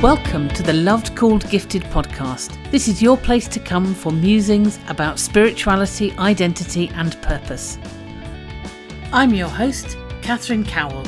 Welcome to the Loved, Called, Gifted podcast. This is your place to come for musings about spirituality, identity and purpose. I'm your host, Catherine Cowell.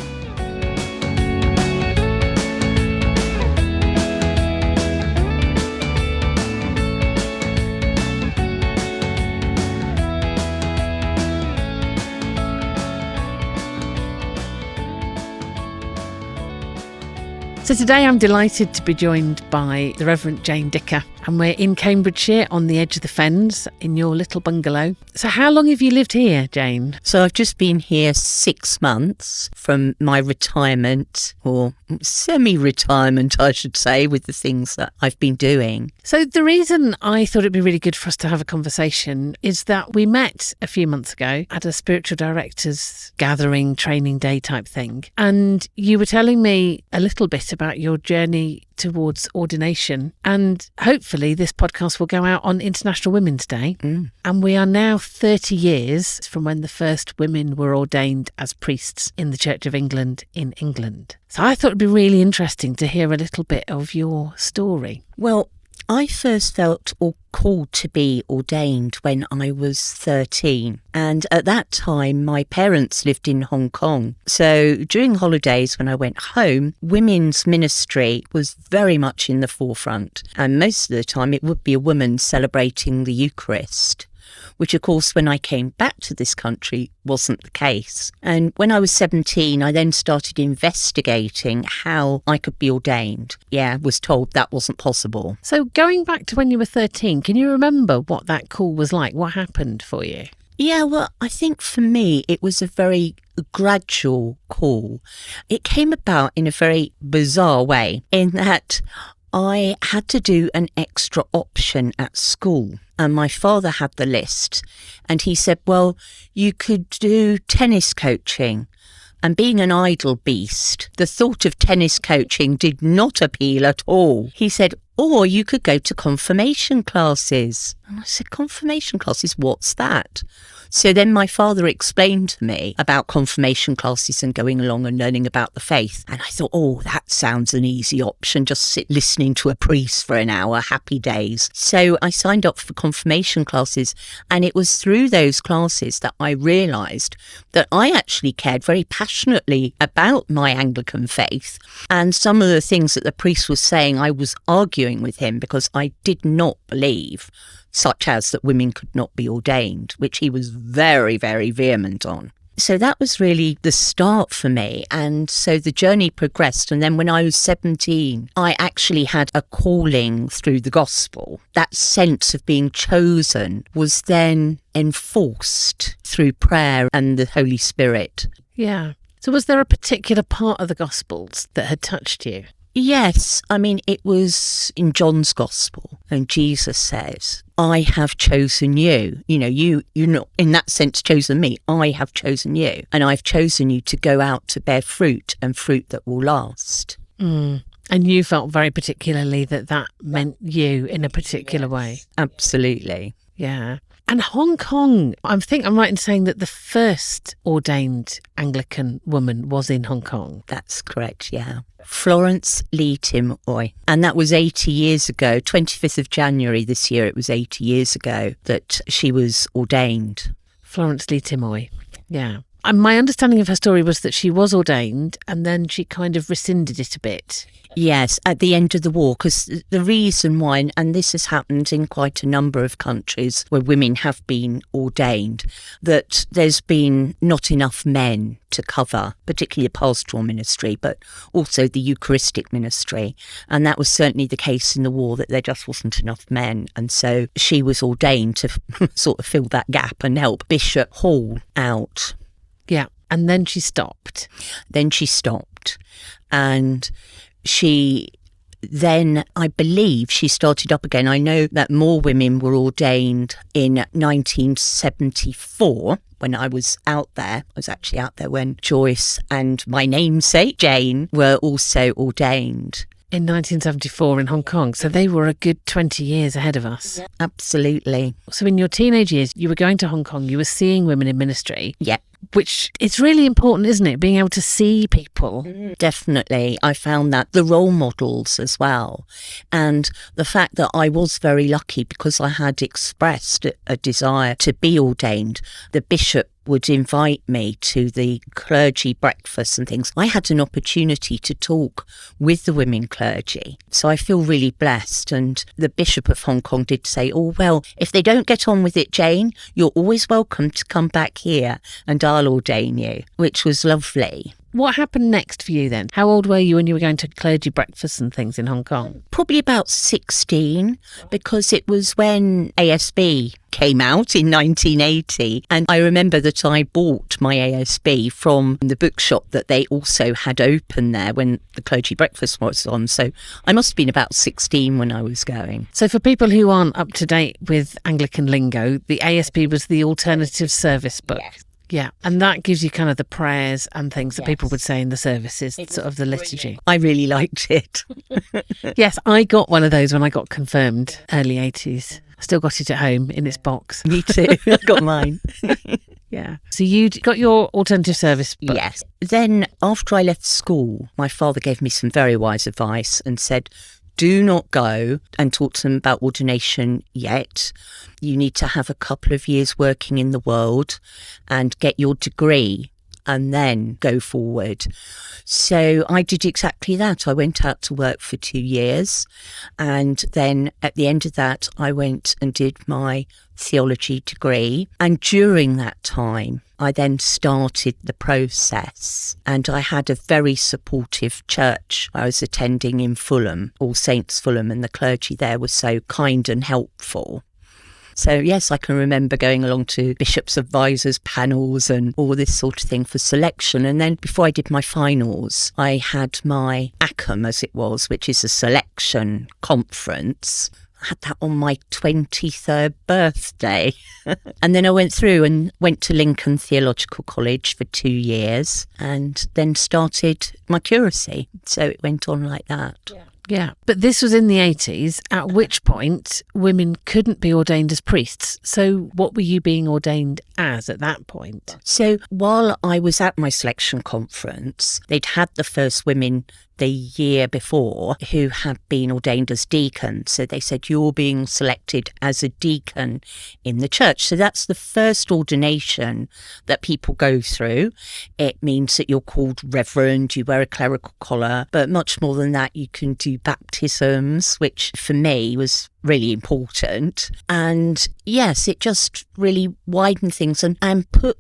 So today I'm delighted to be joined by the Reverend Jane Dicker, and we're in Cambridgeshire on the edge of the Fens in your little bungalow. So how long have you lived here, Jane? So I've just been here 6 months from my retirement, or semi-retirement I should say, with the things that I've been doing. So the reason I thought it'd be really good for us to have a conversation is that we met a few months ago at a spiritual directors gathering, training day type thing, and you were telling me a little bit about your journey towards ordination, and hopefully this podcast will go out on International Women's Day. And we are now 30 years from when the first women were ordained as priests in the Church of England in England. So I thought it'd be really interesting to hear a little bit of your story. Well, I first felt called to be ordained when I was 13. And at that time, my parents lived in Hong Kong. So during holidays, when I went home, women's ministry was very much in the forefront. And most of the time, it would be a woman celebrating the Eucharist, which, of course, when I came back to this country, wasn't the case. And when I was 17, I then started investigating how I could be ordained. Was told that wasn't possible. So going back to when you were 13, can you remember what that call was like? What happened for you? Well, I think for me, it was a very gradual call. It came about in a very bizarre way, in that I had to do an extra option at school. And my father had the list, and he said, well, you could do tennis coaching. And being an idle beast, the thought of tennis coaching did not appeal at all. He said, or you could go to confirmation classes. And I said, confirmation classes, what's that? So then my father explained to me about confirmation classes and going along and learning about the faith. And I thought, that sounds an easy option. Just sit listening to a priest for an hour, happy days. So I signed up for confirmation classes. And it was through those classes that I realised that I actually cared very passionately about my Anglican faith. And some of the things that the priest was saying, I was arguing with him because I did not believe, such as that women could not be ordained, which he was very, very vehement on. So that was really the start for me. And so the journey progressed. And then when I was 17, I actually had a calling through the gospel. That sense of being chosen was then enforced through prayer and the Holy Spirit. Yeah. So was there a particular part of the Gospels that had touched you? Yes, it was in John's Gospel, and Jesus says, I have chosen you. You're not in that sense chosen me. I have chosen you, and I've chosen you to go out to bear fruit, and fruit that will last. And you felt very particularly that meant you in a particular way. Absolutely. Yeah. And Hong Kong, I think I'm right in saying that the first ordained Anglican woman was in Hong Kong. That's correct, yeah. Florence Li Tim-Oi. And that was 80 years ago, 25th of January this year, it was 80 years ago that she was ordained. Florence Li Tim-Oi, yeah. And my understanding of her story was that she was ordained and then she kind of rescinded it a bit. Yes, at the end of the war, because the reason why, and this has happened in quite a number of countries where women have been ordained, that there's been not enough men to cover, particularly the pastoral ministry, but also the Eucharistic ministry. And that was certainly the case in the war, that there just wasn't enough men. And so she was ordained to sort of fill that gap and help Bishop Hall out. Yeah, and then she stopped. And she then, I believe, she started up again. I know that more women were ordained in 1974 when I was out there. I was actually out there when Joyce and my namesake, Jane, were also ordained. in 1974 in Hong Kong. So they were a good 20 years ahead of us. Yeah, absolutely. So in your teenage years, you were going to Hong Kong, you were seeing women in ministry. Yeah. Which it's really important, isn't it? Being able to see people. Definitely. I found that the role models as well. And the fact that I was very lucky because I had expressed a desire to be ordained. The bishop would invite me to the clergy breakfast and things. I had an opportunity to talk with the women clergy. So I feel really blessed. And the Bishop of Hong Kong did say, oh, well, if they don't get on with it, Jane, you're always welcome to come back here and I'll ordain you, which was lovely. What happened next for you then? How old were you when you were going to clergy breakfasts and things in Hong Kong? Probably about 16, because it was when ASB came out in 1980. And I remember that I bought my ASB from the bookshop that they also had open there when the clergy breakfast was on. So I must have been about 16 when I was going. So for people who aren't up to date with Anglican lingo, the ASB was the alternative service book. Yes. Yeah, and that gives you kind of the prayers and things that Yes. people would say in the services, sort of the liturgy. I really liked it. Yes, I got one of those when I got confirmed, early 80s. I still got it at home in its box. Me too. I got mine. Yeah. So you got your alternative service book? Yes. Then after I left school, my father gave me some very wise advice and said, do not go and talk to them about ordination yet. You need to have a couple of years working in the world and get your degree and then go forward. So I did exactly that. I went out to work for 2 years. And then at the end of that, I went and did my theology degree. And during that time, I then started the process, and I had a very supportive church I was attending in Fulham, All Saints Fulham, and the clergy there was so kind and helpful. So yes, I can remember going along to bishops' advisors panels and all this sort of thing for selection. And then before I did my finals, I had my ACAM, as it was, which is a selection conference. I had that on my 23rd birthday. And then I went through and went to Lincoln Theological College for 2 years and then started my curacy. So it went on like that. Yeah, but this was in the 80s, at which point women couldn't be ordained as priests. So what were you being ordained as at that point? So while I was at my selection conference, they'd had the first women the year before who had been ordained as deacons. So they said, you're being selected as a deacon in the church. So that's the first ordination that people go through. It means that you're called reverend, you wear a clerical collar, but much more than that, you can do baptisms, which for me was really important. And yes, it just really widened things and put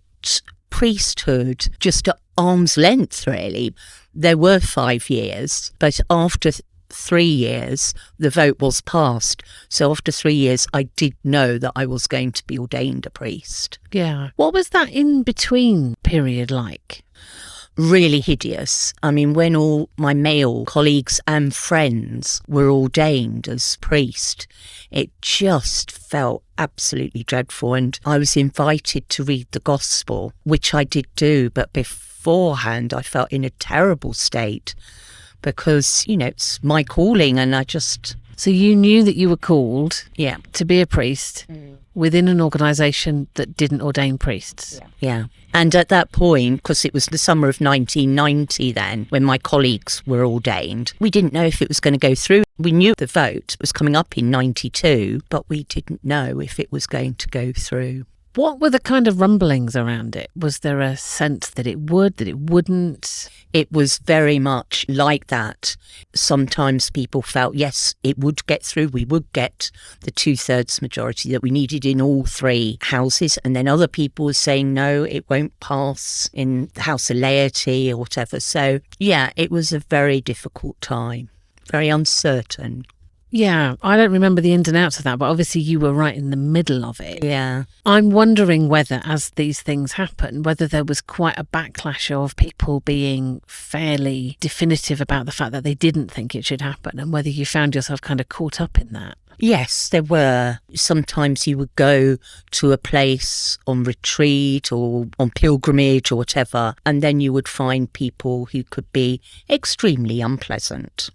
priesthood just at arm's length, really. There were 5 years, but after 3 years, the vote was passed. So after 3 years, I did know that I was going to be ordained a priest. Yeah. What was that in-between period like? Really hideous. I mean, when all my male colleagues and friends were ordained as priest, it just felt absolutely dreadful. And I was invited to read the gospel, which I did do, but beforehand I felt in a terrible state because, you know, it's my calling and I just... So you knew that you were called Yeah. to be a priest within an organisation that didn't ordain priests. Yeah. And at that point, because it was the summer of 1990 then, when my colleagues were ordained, we didn't know if it was going to go through. We knew the vote was coming up in 92, but we didn't know if it was going to go through. What were the kind of rumblings around it? Was there a sense that it would, that it wouldn't? It was very much like that. Sometimes people felt, yes, it would get through. We would get the 2/3 majority that we needed in all 3 houses. And then other people were saying, no, it won't pass in the House of Laity or whatever. So, yeah, it was a very difficult time, very uncertain. Yeah, I don't remember the ins and outs of that, but obviously you were right in the middle of it. Yeah. I'm wondering whether, as these things happen, whether there was quite a backlash of people being fairly definitive about the fact that they didn't think it should happen, and whether you found yourself kind of caught up in that. Yes, there were. Sometimes you would go to a place on retreat or on pilgrimage or whatever, and then you would find people who could be extremely unpleasant.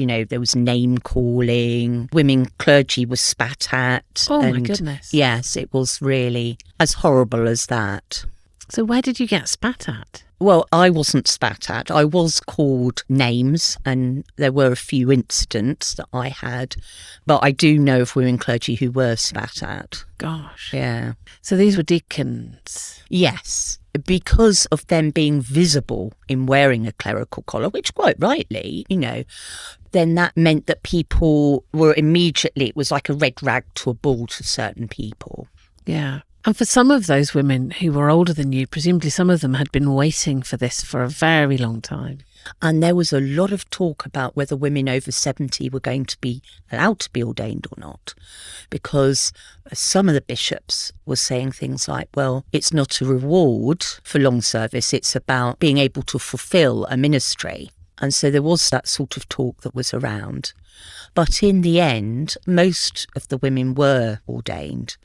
there was name calling, women clergy was spat at. Oh, my goodness. Yes, it was really as horrible as that. So where did you get spat at? Well, I wasn't spat at. I was called names, and there were a few incidents that I had. But I do know of women clergy who were spat at. Gosh. Yeah. So these were deacons? Yes, because of them being visible in wearing a clerical collar, which quite rightly, then that meant that people were immediately, it was like a red rag to a bull to certain people. Yeah. And for some of those women who were older than you, presumably some of them had been waiting for this for a very long time. And there was a lot of talk about whether women over 70 were going to be allowed to be ordained or not, because some of the bishops were saying things like, well, it's not a reward for long service, it's about being able to fulfill a ministry. And so there was that sort of talk that was around. But in the end, most of the women were ordained.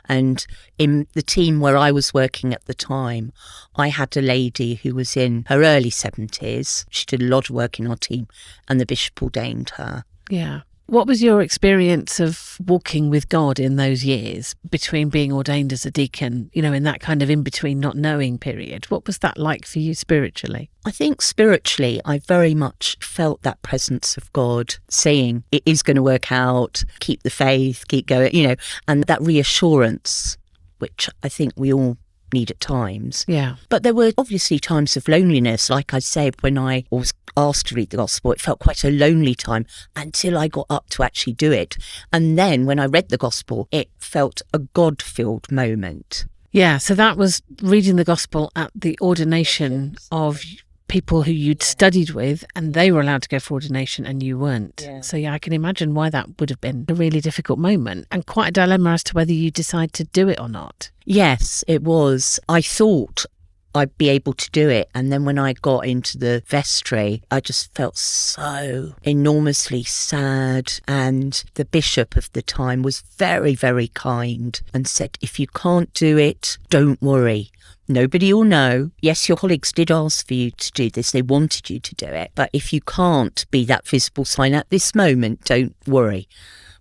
And in the team where I was working at the time, I had a lady who was in her early 70s. She did a lot of work in our team, and the bishop ordained her. Yeah. What was your experience of walking with God in those years between being ordained as a deacon, in that kind of in-between not knowing period? What was that like for you spiritually? I think spiritually, I very much felt that presence of God saying, it is going to work out, keep the faith, keep going, and that reassurance, which I think we all need at times. Yeah. But there were obviously times of loneliness. Like I said, when I was asked to read the gospel, it felt quite a lonely time until I got up to actually do it. And then when I read the gospel, it felt a God-filled moment. Yeah, so that was reading the gospel at the ordination of people who you'd studied with, and they were allowed to go for ordination and you weren't. Yeah. So I can imagine why that would have been a really difficult moment and quite a dilemma as to whether you decide to do it or not. Yes, it was. I thought I'd be able to do it. And then when I got into the vestry, I just felt so enormously sad. And the bishop of the time was very, very kind and said, if you can't do it, don't worry. Nobody will know. Yes, your colleagues did ask for you to do this. They wanted you to do it. But if you can't be that visible sign at this moment, don't worry.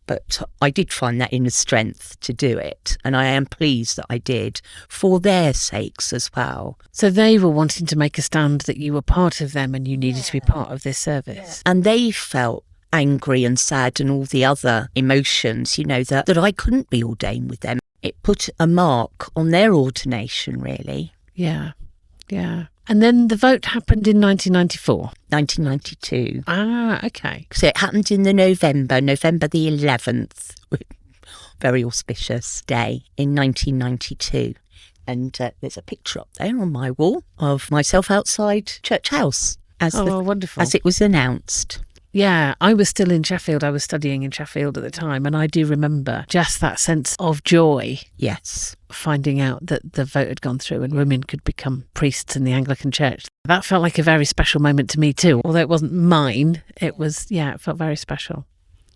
But I did find that inner strength to do it. And I am pleased that I did, for their sakes as well. So they were wanting to make a stand that you were part of them and you needed to be part of this service. And they felt angry and sad and all the other emotions, that I couldn't be ordained with them. It put a mark on their ordination, really. Yeah, yeah. And then the vote happened in 1994? 1992. Ah, okay. So it happened in November the 11th, very auspicious day in 1992. And there's a picture up there on my wall of myself outside Church House wonderful. As it was announced. Yeah, I was still in Sheffield. I was studying in Sheffield at the time, and I do remember just that sense of joy. Yes. Finding out that the vote had gone through and women could become priests in the Anglican Church. That felt like a very special moment to me too. Although it wasn't mine, it felt very special.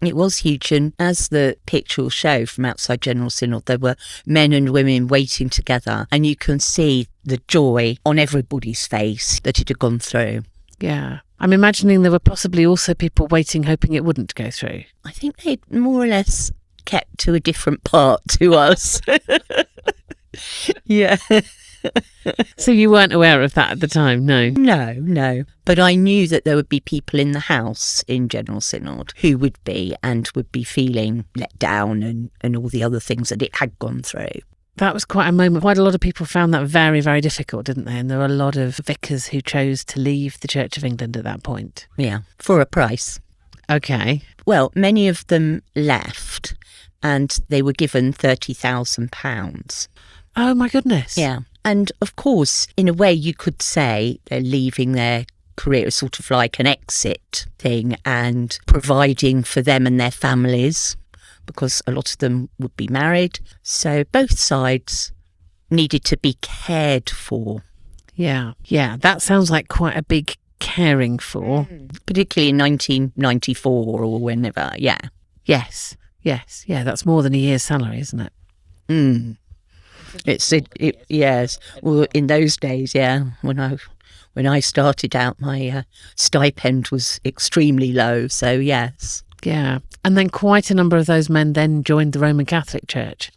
It was huge, and as the picture will show from outside General Synod, there were men and women waiting together, and you can see the joy on everybody's face that it had gone through. Yeah. I'm imagining there were possibly also people waiting, hoping it wouldn't go through. I think they more or less kept to a different part to us. Yeah. So you weren't aware of that at the time, no? No. But I knew that there would be people in the house in General Synod who would be feeling let down and all the other things that it had gone through. That was quite a moment. Quite a lot of people found that very, very difficult, didn't they? And there were a lot of vicars who chose to leave the Church of England at that point. Yeah, for a price. Okay. Well, many of them left and they were given £30,000. Oh, my goodness. Yeah. And of course, in a way, you could say they're leaving their career, sort of like an exit thing, and providing for them and their families, because a lot of them would be married. So both sides needed to be cared for. Yeah, that sounds like quite a big caring for. Particularly in 1994 or whenever, yeah. Yes, yeah, that's more than a year's salary, isn't it? Yes. Well, in those days, yeah, when I when I started out, my stipend was extremely low. So, yes. Yeah. And then quite a number of those men then joined the Roman Catholic Church.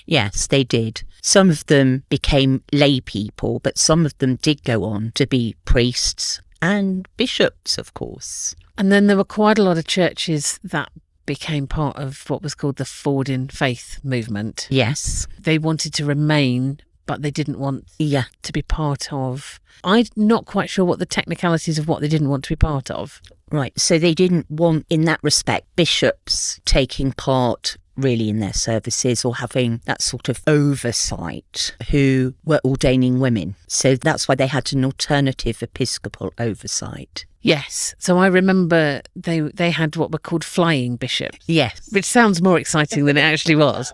Yes, they did. Some of them became lay people, but some of them did go on to be priests and bishops, of course. And then there were quite a lot of churches that became part of what was called the Forward in Faith movement. Yes. They wanted to remain, but they didn't want to be part of. I'm not quite sure what the technicalities of what they didn't want to be part of. Right. So they didn't want, in that respect, bishops taking part really in their services or having that sort of oversight who were ordaining women. So that's why they had an alternative episcopal oversight. Yes. So I remember they had what were called flying bishops. Yes. Which sounds more exciting than it actually was.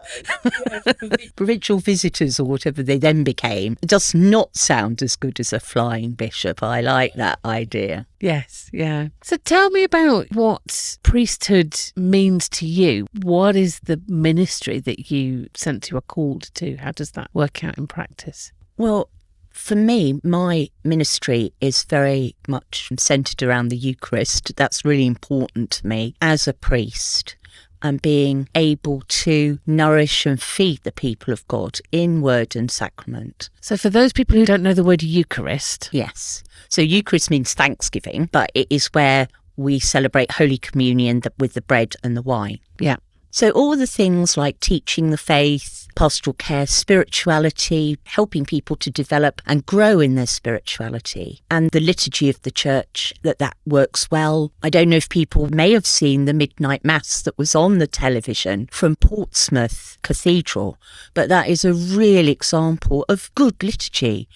Provincial visitors or whatever they then became does not sound as good as a flying bishop. I like that idea. Yes, yeah. So tell me about what priesthood means to you. What is the ministry that you sense you are called to? How does that work out in practice? Well, for me, my ministry is very much centred around the Eucharist. That's really important to me as a priest, and being able to nourish and feed the people of God in word and sacrament. So for those people who don't know the word Eucharist. Yes. So Eucharist means thanksgiving, but it is where we celebrate Holy Communion with the bread and the wine. Yeah. So all the things like teaching the faith, pastoral care, spirituality, helping people to develop and grow in their spirituality, and the liturgy of the church, that works well. I don't know if people may have seen the midnight mass that was on the television from Portsmouth Cathedral, but that is a real example of good liturgy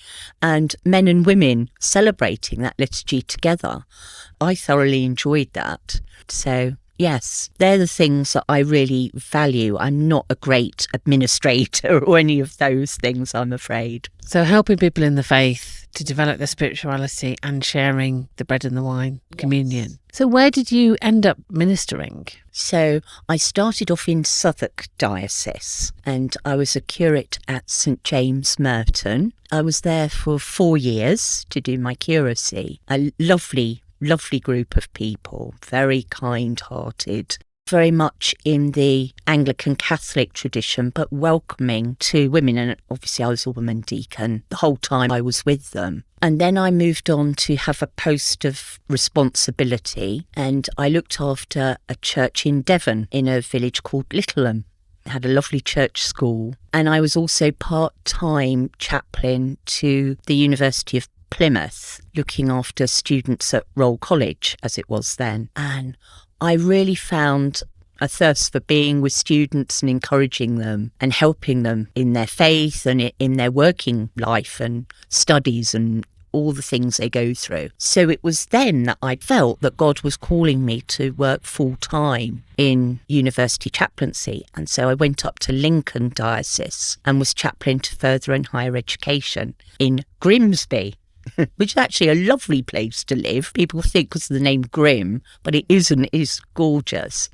and men and women celebrating that liturgy together. I thoroughly enjoyed that. So yes, they're the things that I really value. I'm not a great administrator or any of those things, I'm afraid. So helping people in the faith to develop their spirituality and sharing the bread and the wine, communion. So where did you end up ministering? So I started off in Southwark Diocese and I was a curate at St James Merton. I was there for 4 years to do my curacy. A lovely group of people, very kind-hearted, very much in the Anglican Catholic tradition, but welcoming to women. And obviously I was a woman deacon the whole time I was with them. And then I moved on to have a post of responsibility, and I looked after a church in Devon in a village called Littleham. Had a lovely church school, and I was also part-time chaplain to the University of Plymouth, looking after students at Roll College, as it was then. And I really found a thirst for being with students and encouraging them and helping them in their faith and in their working life and studies and all the things they go through. So it was then that I felt that God was calling me to work full-time in university chaplaincy. And so I went up to Lincoln Diocese and was chaplain to further and higher education in Grimsby, which is actually a lovely place to live. People think because of the name Grim, but it isn't. It is gorgeous.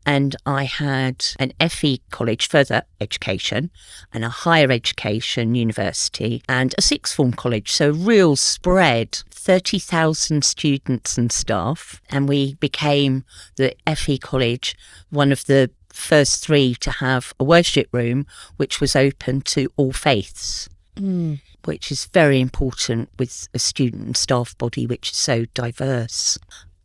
And I had an FE college, further education, and a higher education university, and a sixth form college. So real spread, 30,000 students and staff. And we became, the FE college, one of the first 3 to have a worship room, which was open to all faiths. Which is very important with a student and staff body which is so diverse.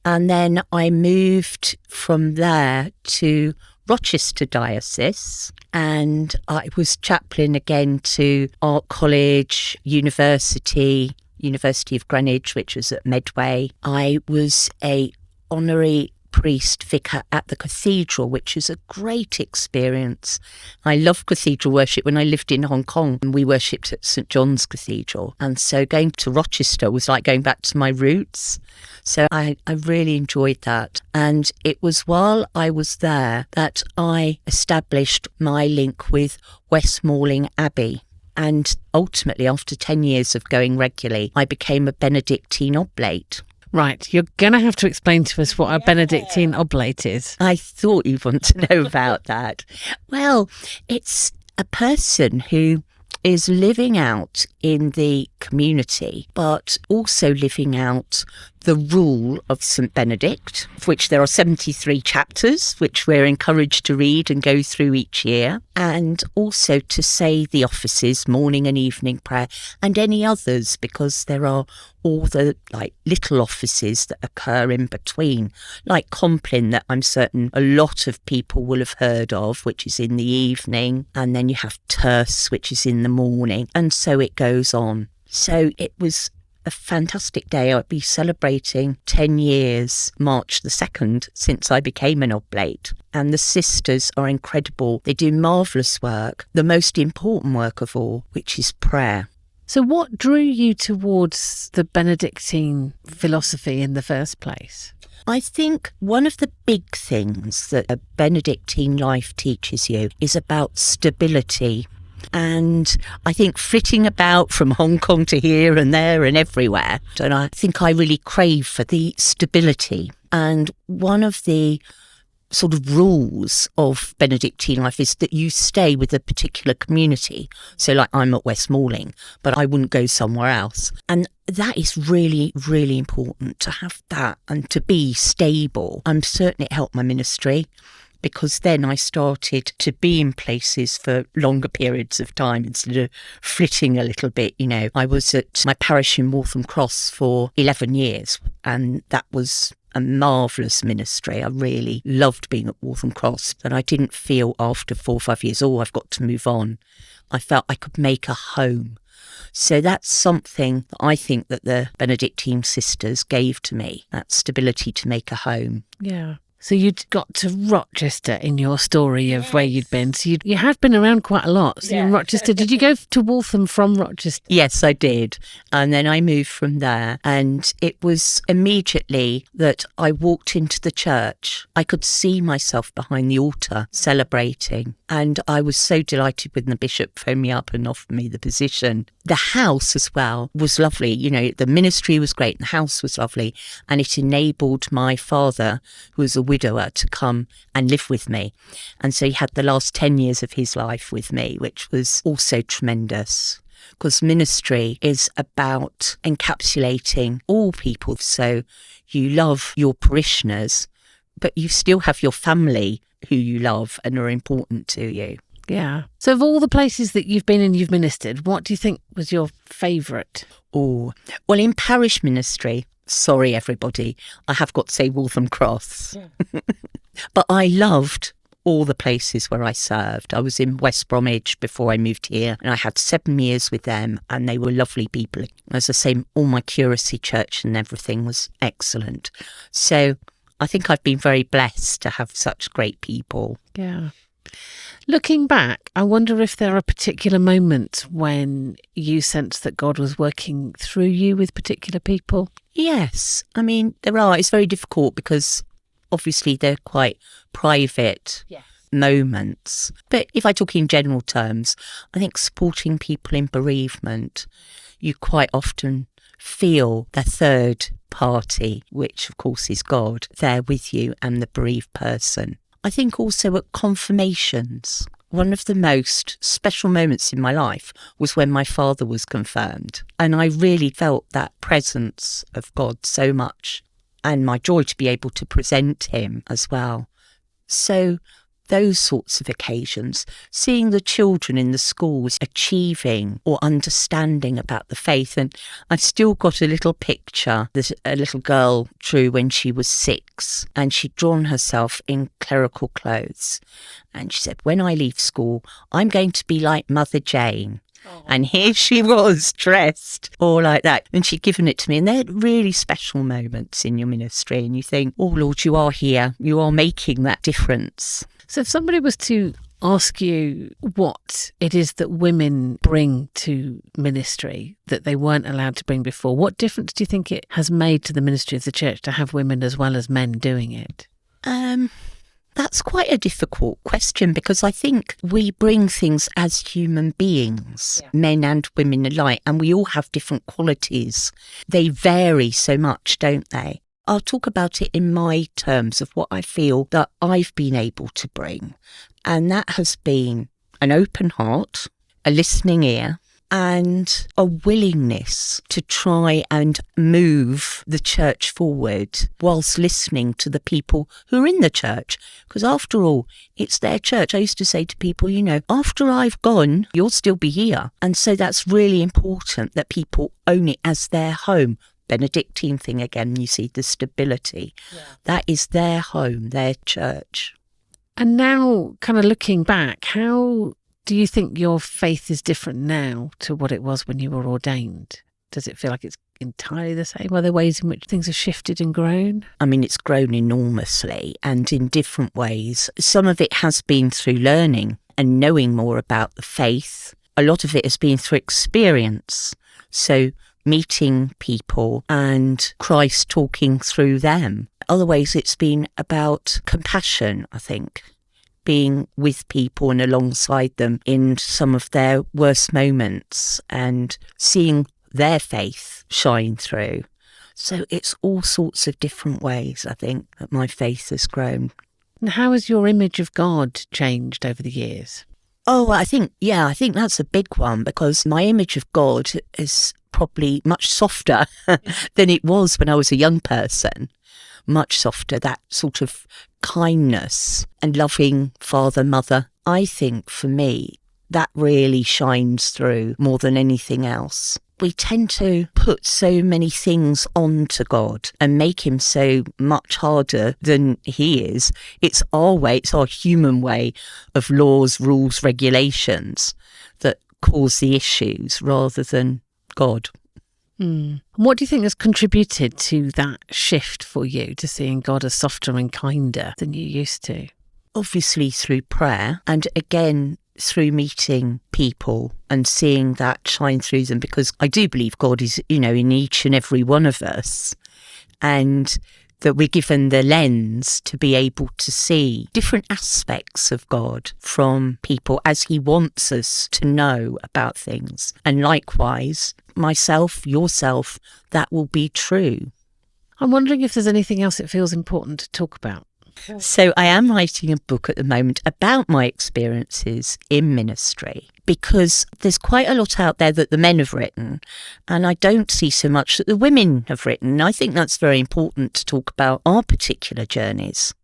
And then I moved from there to Rochester Diocese, and I was chaplain again to Art College, University of Greenwich, which was at Medway. I was a honorary priest vicar at the cathedral, which is a great experience. I loved cathedral worship. When I lived in Hong Kong, we worshipped at St John's Cathedral, and so going to Rochester was like going back to my roots. So I really enjoyed that. And it was while I was there that I established my link with West Malling Abbey. And ultimately, after 10 years of going regularly, I became a Benedictine Oblate. Right, you're going to have to explain to us what a Benedictine Oblate is. I thought you'd want to know about that. Well, it's a person who is living out in the community, but also living out the rule of St. Benedict, of which there are 73 chapters, which we're encouraged to read and go through each year, and also to say the offices, morning and evening prayer, and any others, because there are all the little offices that occur in between, like Compline, that I'm certain a lot of people will have heard of, which is in the evening, and then you have Terce, which is in the morning, and so it goes on. So it was a fantastic day. I'll be celebrating 10 years, March the 2nd, since I became an oblate. And the sisters are incredible. They do marvellous work, the most important work of all, which is prayer. So what drew you towards the Benedictine philosophy in the first place? I think one of the big things that a Benedictine life teaches you is about stability. And I think flitting about from Hong Kong to here and there and everywhere, and I think I really crave for the stability. And one of the sort of rules of Benedictine life is that you stay with a particular community. So like I'm at West Malling, but I wouldn't go somewhere else. And that is really, really important to have that and to be stable. And certainly it helped my ministry, because then I started to be in places for longer periods of time instead of flitting a little bit. You know, I was at my parish in Waltham Cross for 11 years, and that was a marvellous ministry. I really loved being at Waltham Cross, but I didn't feel after 4 or 5 years, I've got to move on. I felt I could make a home. So that's something that I think that the Benedictine sisters gave to me, that stability to make a home. Yeah. So you'd got to Rochester in your story of where you'd been. So you had been around quite a lot. So you're in Rochester. Did you go to Waltham from Rochester? Yes, I did. And then I moved from there. And it was immediately that I walked into the church. I could see myself behind the altar celebrating. And I was so delighted when the bishop phoned me up and offered me the position. The house as well was lovely. You know, the ministry was great and the house was lovely. And it enabled my father, who was a widower, to come and live with me. And so he had the last 10 years of his life with me, which was also tremendous. Because ministry is about encapsulating all people. So you love your parishioners, but you still have your family who you love and are important to you. Yeah. So of all the places that you've been and you've ministered, what do you think was your favourite? Oh, well, in parish ministry, sorry everybody, I have got to say Waltham Cross. Yeah. But I loved all the places where I served. I was in West Bromwich before I moved here, and I had 7 years with them, and they were lovely people. As I say, all my curacy church and everything was excellent. So I think I've been very blessed to have such great people. Yeah. Looking back, I wonder if there are particular moments when you sense that God was working through you with particular people? Yes. I mean, there are. It's very difficult because obviously they're quite private moments. But if I talk in general terms, I think supporting people in bereavement, you quite often feel the third party, which of course is God, there with you and the bereaved person. I think also at confirmations, one of the most special moments in my life was when my father was confirmed. And I really felt that presence of God so much, and my joy to be able to present him as well. So those sorts of occasions, seeing the children in the schools achieving or understanding about the faith. And I've still got a little picture that a little girl drew when she was 6, and she'd drawn herself in clerical clothes. And she said, when I leave school, I'm going to be like Mother Jane. And here she was dressed all like that. And she'd given it to me. And they're really special moments in your ministry. And you think, oh, Lord, you are here. You are making that difference. So if somebody was to ask you what it is that women bring to ministry that they weren't allowed to bring before, what difference do you think it has made to the ministry of the church to have women as well as men doing it? That's quite a difficult question, because I think we bring things as human beings, men and women alike, and we all have different qualities. They vary so much, don't they? I'll talk about it in my terms of what I feel that I've been able to bring. And that has been an open heart, a listening ear, and a willingness to try and move the church forward whilst listening to the people who are in the church. Because after all, it's their church. I used to say to people, after I've gone, you'll still be here. And so that's really important that people own it as their home. Benedictine thing again, you see the stability. Yeah. That is their home, their church. And now, kind of looking back, how do you think your faith is different now to what it was when you were ordained? Does it feel like it's entirely the same? Are there ways in which things have shifted and grown? I mean, it's grown enormously and in different ways. Some of it has been through learning and knowing more about the faith. A lot of it has been through experience. So meeting people and Christ talking through them. Other ways it's been about compassion, I think. Being with people and alongside them in some of their worst moments and seeing their faith shine through. So it's all sorts of different ways, I think, that my faith has grown. And how has your image of God changed over the years? Oh, I think that's a big one, because my image of God is probably much softer than it was when I was a young person. Much softer, that sort of kindness and loving father, mother. I think for me, that really shines through more than anything else. We tend to put so many things onto God and make him so much harder than he is. It's our way, it's our human way of laws, rules, regulations that cause the issues rather than God. Mm. What do you think has contributed to that shift for you, to seeing God as softer and kinder than you used to? Obviously through prayer, and again through meeting people and seeing that shine through them, because I do believe God is, in each and every one of us, and that we're given the lens to be able to see different aspects of God from people as he wants us to know about things. And likewise, myself, yourself, that will be true. I'm wondering if there's anything else it feels important to talk about. So I am writing a book at the moment about my experiences in ministry, because there's quite a lot out there that the men have written, and I don't see so much that the women have written. I think that's very important to talk about our particular journeys.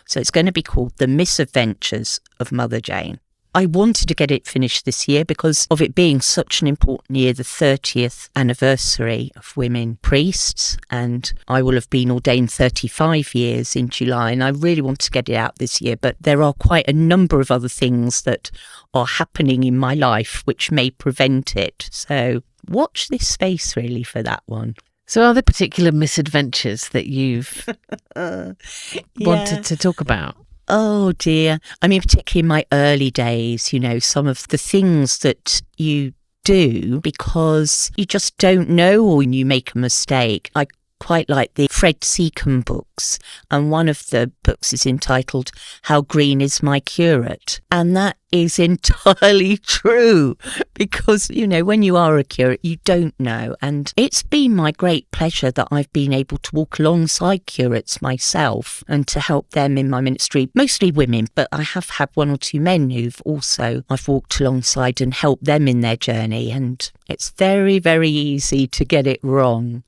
So it's going to be called The Misadventures of Mother Jane. I wanted to get it finished this year because of it being such an important year, the 30th anniversary of women priests, and I will have been ordained 35 years in July, and I really want to get it out this year. But there are quite a number of other things that are happening in my life which may prevent it. So watch this space really for that one. So are there particular misadventures that you've wanted to talk about? Oh dear. I mean, particularly in my early days, some of the things that you do because you just don't know, or you make a mistake. I quite like the Fred Seacombe books, and one of the books is entitled How Green Is My Curate? And that is entirely true, because, when you are a curate, you don't know. And it's been my great pleasure that I've been able to walk alongside curates myself and to help them in my ministry, mostly women, but I have had one or two men I've walked alongside and helped them in their journey. And it's very, very easy to get it wrong.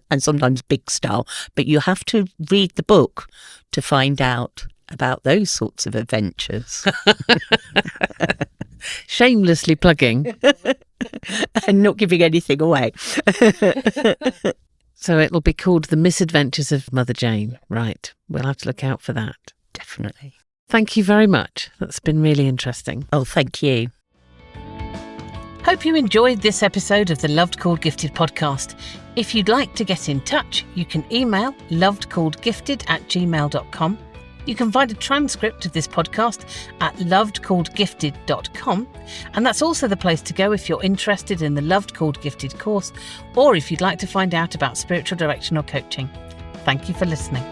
And sometimes big style, but you have to read the book to find out about those sorts of adventures. Shamelessly plugging. And not giving anything away. So it'll be called The Misadventures of Mother Jane. Right. We'll have to look out for that. Definitely. Thank you very much. That's been really interesting. Oh, thank you. Hope you enjoyed this episode of the Loved Called Gifted podcast. If you'd like to get in touch, you can email lovedcalledgifted@gmail.com. You can find a transcript of this podcast at lovedcalledgifted.com, and that's also the place to go if you're interested in the Loved Called Gifted course, or if you'd like to find out about spiritual direction or coaching. Thank you for listening.